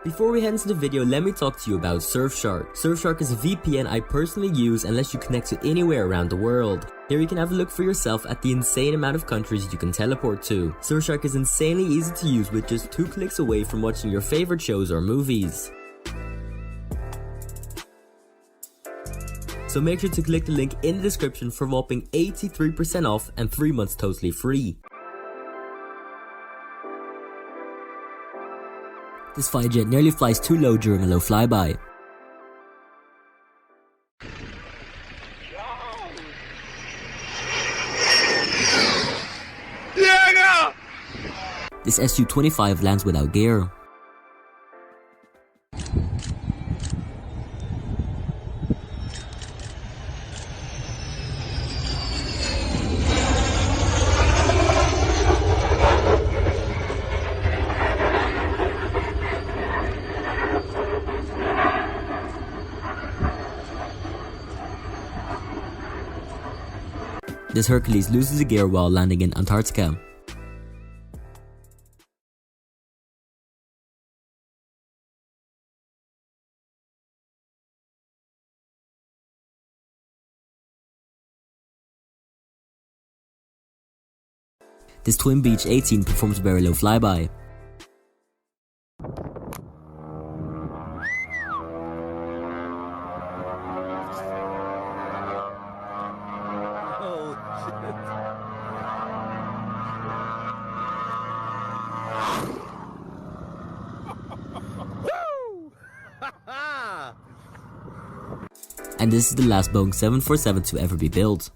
Before we head into the video, let me talk to you about Surfshark. Surfshark is a VPN I personally use and lets you connect to anywhere around the world. Here you can have a look for yourself at the insane amount of countries you can teleport to. Surfshark is insanely easy to use with just 2 clicks away from watching your favorite shows or movies. So make sure to click the link in the description for a whopping 83% off and 3 months totally free. This fighter jet nearly flies too low during a low flyby. This Su-25 lands without gear. This Hercules loses a gear while landing in Antarctica. This Twin Beach 18 performs a very low flyby. And this is the last Boeing 747 to ever be built.